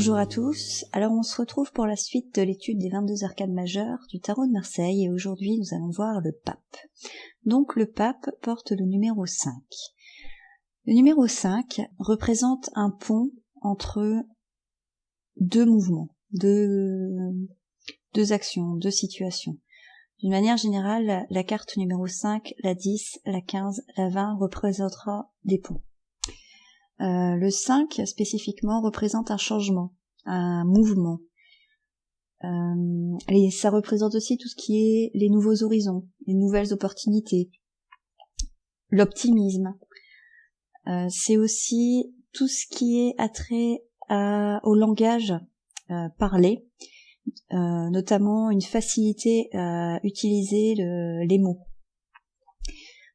Bonjour à tous, alors on se retrouve pour la suite de l'étude des 22 arcades majeures du tarot de Marseille et aujourd'hui nous allons voir le pape. Donc le pape porte le numéro 5. Le numéro 5 représente un pont entre deux mouvements, deux actions, deux situations. D'une manière générale, la carte numéro 5, la 10, la 15, la 20 représentera des ponts. Le 5 spécifiquement représente un changement, un mouvement. Et ça représente aussi tout ce qui est les nouveaux horizons, les nouvelles opportunités, l'optimisme. C'est aussi tout ce qui est attrait au langage parlé, notamment une facilité à utiliser les mots.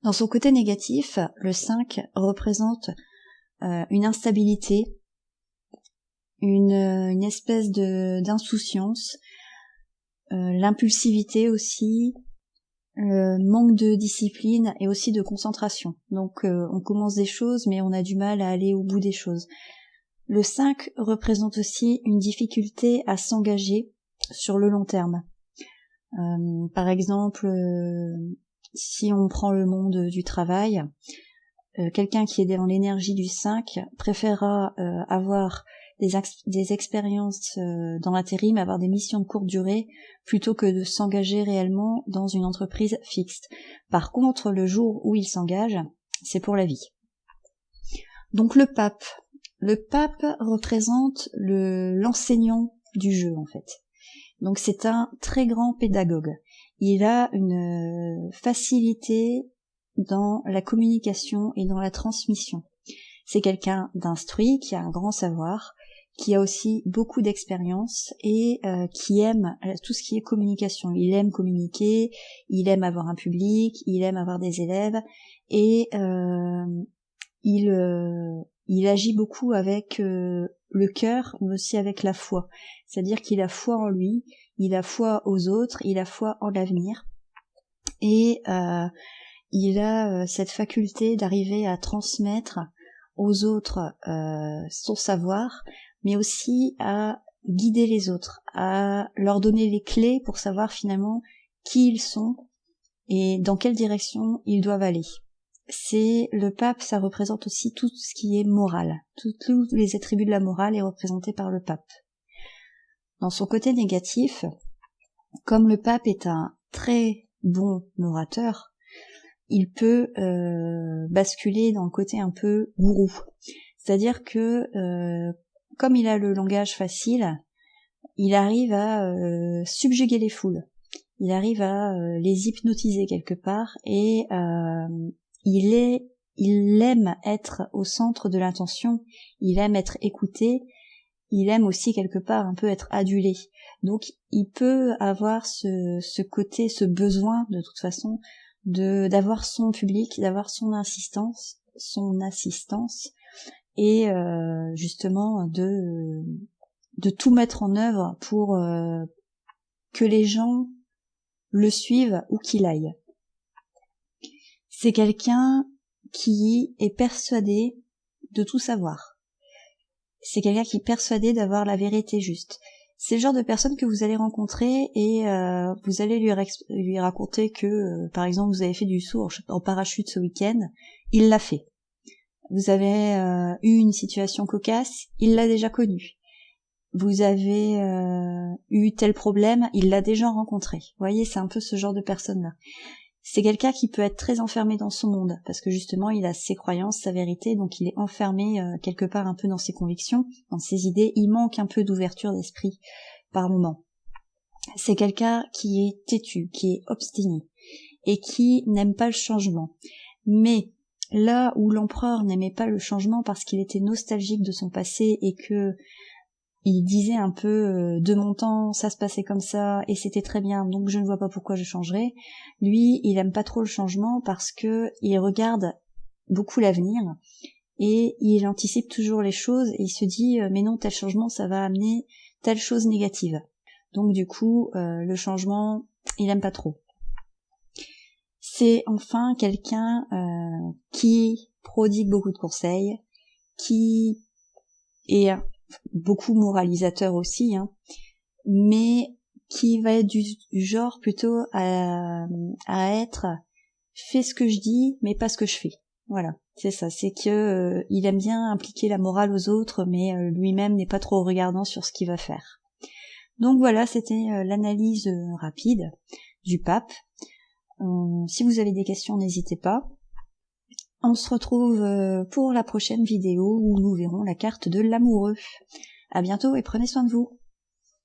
Dans son côté négatif, le 5 représente une instabilité, une espèce d'insouciance, l'impulsivité aussi, manque de discipline et aussi de concentration. Donc on commence des choses mais on a du mal à aller au bout des choses. Le 5 représente aussi une difficulté à s'engager sur le long terme. Par exemple, si on prend le monde du travail, quelqu'un qui est dans l'énergie du 5 préférera avoir des expériences dans l'intérim, avoir des missions de courte durée, plutôt que de s'engager réellement dans une entreprise fixe. Par contre, le jour où il s'engage, c'est pour la vie. Donc le pape représente l'enseignant du jeu en fait. Donc c'est un très grand pédagogue. Il a une facilité dans la communication et dans la transmission. C'est quelqu'un d'instruit, qui a un grand savoir, qui a aussi beaucoup d'expérience et qui aime tout ce qui est communication. Il aime communiquer, il aime avoir un public, il aime avoir des élèves et il agit beaucoup avec le cœur, mais aussi avec la foi. C'est-à-dire qu'il a foi en lui, il a foi aux autres, il a foi en l'avenir et il a cette faculté d'arriver à transmettre aux autres son savoir, mais aussi à guider les autres, à leur donner les clés pour savoir finalement qui ils sont et dans quelle direction ils doivent aller. C'est le pape, ça représente aussi tout ce qui est moral. Tous les attributs de la morale est représenté par le pape. Dans son côté négatif, comme le pape est un très bon orateur, il peut basculer dans le côté un peu gourou. C'est-à-dire que comme il a le langage facile, il arrive à subjuguer les foules. Il arrive à les hypnotiser quelque part et il aime être au centre de l'attention, il aime être écouté, il aime aussi quelque part un peu être adulé. Donc il peut avoir ce côté, ce besoin de toute façon d'avoir son public, d'avoir son assistance et justement de tout mettre en œuvre pour que les gens le suivent où qu'il aille. C'est quelqu'un qui est persuadé de tout savoir. C'est quelqu'un qui est persuadé d'avoir la vérité juste. C'est le genre de personne que vous allez rencontrer et vous allez lui raconter que, par exemple, vous avez fait du saut en parachute ce week-end, il l'a fait. Vous avez eu une situation cocasse, il l'a déjà connue. Vous avez eu tel problème, il l'a déjà rencontré. Vous voyez, c'est un peu ce genre de personne-là. C'est quelqu'un qui peut être très enfermé dans son monde, parce que justement, il a ses croyances, sa vérité, donc il est enfermé quelque part un peu dans ses convictions, dans ses idées. Il manque un peu d'ouverture d'esprit par moment. C'est quelqu'un qui est têtu, qui est obstiné, et qui n'aime pas le changement. Mais là où l'empereur n'aimait pas le changement parce qu'il était nostalgique de son passé et que il disait un peu de mon temps, ça se passait comme ça et c'était très bien, donc je ne vois pas pourquoi je changerais. Lui, il aime pas trop le changement parce que il regarde beaucoup l'avenir et il anticipe toujours les choses et il se dit mais non, tel changement ça va amener telle chose négative. Donc du coup, le changement, il aime pas trop. C'est enfin quelqu'un qui prodigue beaucoup de conseils, qui est beaucoup moralisateur aussi, hein, mais qui va être du genre plutôt à être fais ce que je dis mais pas ce que je fais. Voilà, c'est ça, c'est que il aime bien impliquer la morale aux autres, mais lui-même n'est pas trop regardant sur ce qu'il va faire. Donc voilà, c'était l'analyse rapide du pape. Si vous avez des questions, n'hésitez pas. On se retrouve pour la prochaine vidéo où nous verrons la carte de l'amoureux. À bientôt et prenez soin de vous.